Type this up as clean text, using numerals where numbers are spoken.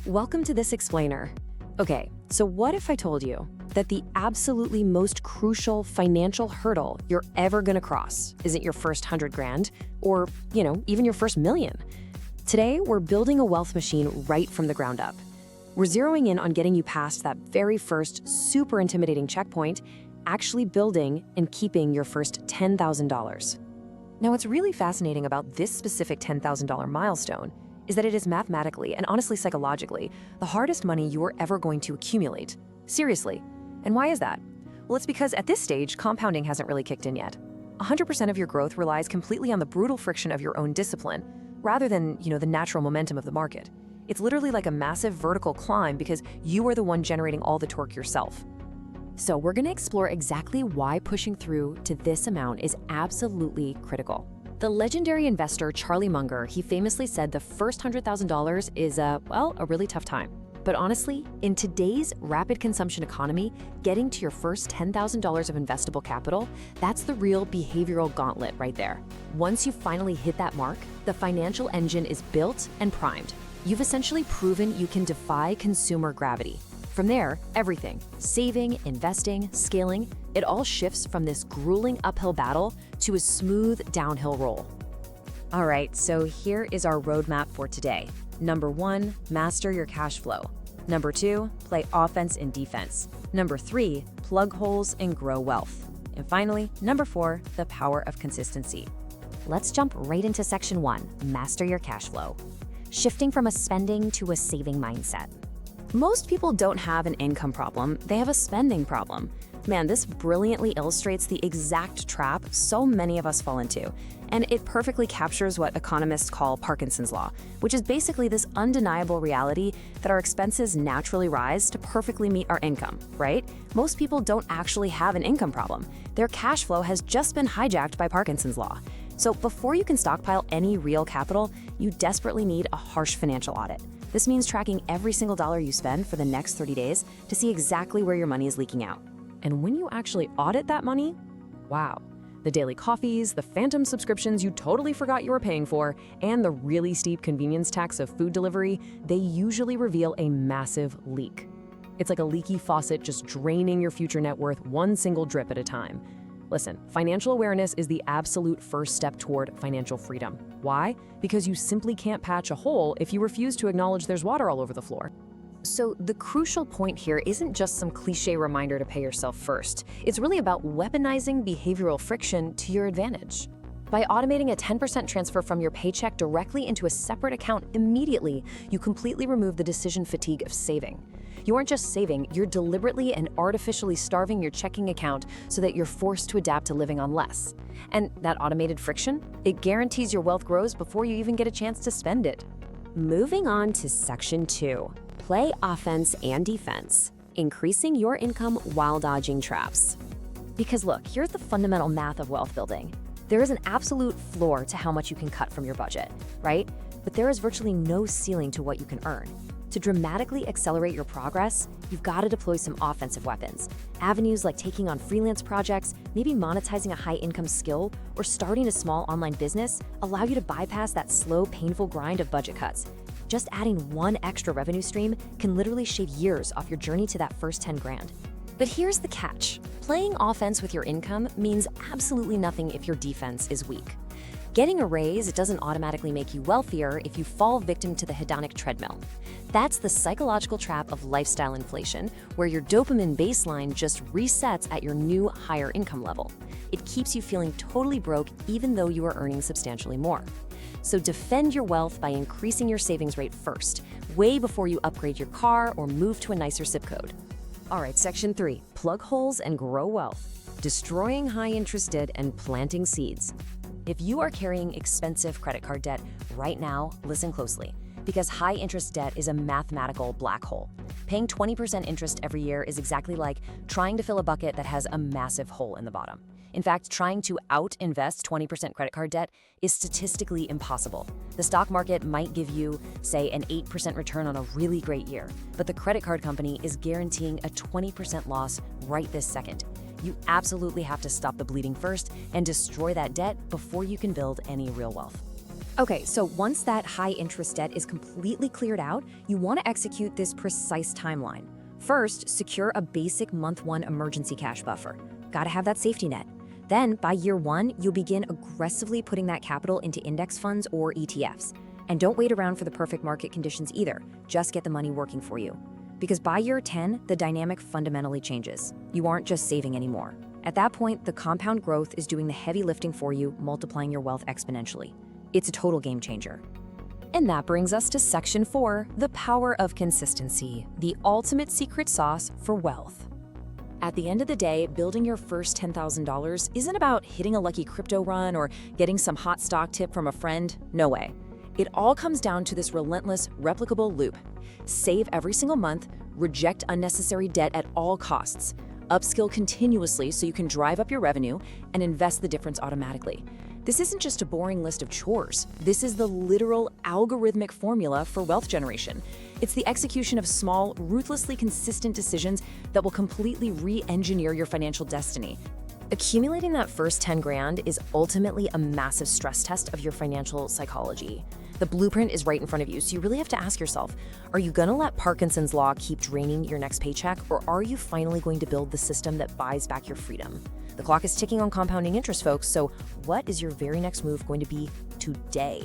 Welcome to this explainer. Okay, so what if I told you that the absolutely most crucial financial hurdle you're ever gonna cross isn't your first 100 grand or, even your first million? Today, we're building a wealth machine right from the ground up. We're zeroing in on getting you past that very first super intimidating checkpoint, actually building and keeping your first $10,000. Now, what's really fascinating about this specific $10,000 milestone is that it is mathematically and honestly psychologically the hardest money you're ever going to accumulate. Seriously. And why is that? Well, it's because at this stage, compounding hasn't really kicked in yet. 100% of your growth relies completely on the brutal friction of your own discipline, rather than, the natural momentum of the market. It's literally like a massive vertical climb because you are the one generating all the torque yourself. So we're gonna explore exactly why pushing through to this amount is absolutely critical. The legendary investor Charlie Munger, he famously said the first $100,000 is a really tough time. But honestly, in today's rapid consumption economy, getting to your first $10,000 of investable capital, that's the real behavioral gauntlet right there. Once you finally hit that mark, the financial engine is built and primed. You've essentially proven you can defy consumer gravity. From there, everything, saving, investing, scaling, it all shifts from this grueling uphill battle to a smooth downhill roll. All right, so here is our roadmap for today. Number 1, master your cash flow. Number 2, play offense and defense. Number 3, plug holes and grow wealth. And finally, number 4, the power of consistency. Let's jump right into section 1, master your cash flow. Shifting from a spending to a saving mindset. Most people don't have an income problem, they have a spending problem. Man, this brilliantly illustrates the exact trap so many of us fall into. And it perfectly captures what economists call Parkinson's law, which is basically this undeniable reality that our expenses naturally rise to perfectly meet our income, right? Most people don't actually have an income problem. Their cash flow has just been hijacked by Parkinson's law. So before you can stockpile any real capital, you desperately need a harsh financial audit. This means tracking every single dollar you spend for the next 30 days to see exactly where your money is leaking out. And when you actually audit that money, wow. The daily coffees, the phantom subscriptions you totally forgot you were paying for, and the really steep convenience tax of food delivery, they usually reveal a massive leak. It's like a leaky faucet just draining your future net worth one single drip at a time. Listen, financial awareness is the absolute first step toward financial freedom. Why? Because you simply can't patch a hole if you refuse to acknowledge there's water all over the floor. So the crucial point here isn't just some cliche reminder to pay yourself first. It's really about weaponizing behavioral friction to your advantage. By automating a 10% transfer from your paycheck directly into a separate account immediately, you completely remove the decision fatigue of saving. You aren't just saving, you're deliberately and artificially starving your checking account so that you're forced to adapt to living on less. And that automated friction, it guarantees your wealth grows before you even get a chance to spend it. Moving on to section 2, play offense and defense, increasing your income while dodging traps. Because look, here's the fundamental math of wealth building. There is an absolute floor to how much you can cut from your budget, right? But there is virtually no ceiling to what you can earn. To dramatically accelerate your progress, you've got to deploy some offensive weapons. Avenues like taking on freelance projects, maybe monetizing a high-income skill, or starting a small online business allow you to bypass that slow, painful grind of budget cuts. Just adding one extra revenue stream can literally shave years off your journey to that first 10 grand. But here's the catch. Playing offense with your income means absolutely nothing if your defense is weak. Getting a raise, it doesn't automatically make you wealthier if you fall victim to the hedonic treadmill. That's the psychological trap of lifestyle inflation, where your dopamine baseline just resets at your new higher income level. It keeps you feeling totally broke even though you are earning substantially more. So defend your wealth by increasing your savings rate first, way before you upgrade your car or move to a nicer zip code. All right, section 3, plug holes and grow wealth, destroying high interest debt and planting seeds. If you are carrying expensive credit card debt right now, listen closely, because high interest debt is a mathematical black hole. Paying 20% interest every year is exactly like trying to fill a bucket that has a massive hole in the bottom. In fact, trying to out-invest 20% credit card debt is statistically impossible. The stock market might give you, say, an 8% return on a really great year, but the credit card company is guaranteeing a 20% loss right this second. You absolutely have to stop the bleeding first and destroy that debt before you can build any real wealth. Okay, so once that high interest debt is completely cleared out, you want to execute this precise timeline. First, secure a basic month one emergency cash buffer. Gotta have that safety net. Then, by year one, you'll begin aggressively putting that capital into index funds or ETFs. And don't wait around for the perfect market conditions either. Just get the money working for you. Because by year 10, the dynamic fundamentally changes. You aren't just saving anymore. At that point, the compound growth is doing the heavy lifting for you, multiplying your wealth exponentially. It's a total game changer. And that brings us to Section 4, the power of consistency, the ultimate secret sauce for wealth. At the end of the day, building your first $10,000 isn't about hitting a lucky crypto run or getting some hot stock tip from a friend. No way. It all comes down to this relentless, replicable loop. Save every single month, reject unnecessary debt at all costs, upskill continuously so you can drive up your revenue, and invest the difference automatically. This isn't just a boring list of chores. This is the literal algorithmic formula for wealth generation. It's the execution of small, ruthlessly consistent decisions that will completely re-engineer your financial destiny. Accumulating that first 10 grand is ultimately a massive stress test of your financial psychology. The blueprint is right in front of you, so you really have to ask yourself, are you gonna let Parkinson's law keep draining your next paycheck, or are you finally going to build the system that buys back your freedom? The clock is ticking on compounding interest, folks, so what is your very next move going to be today?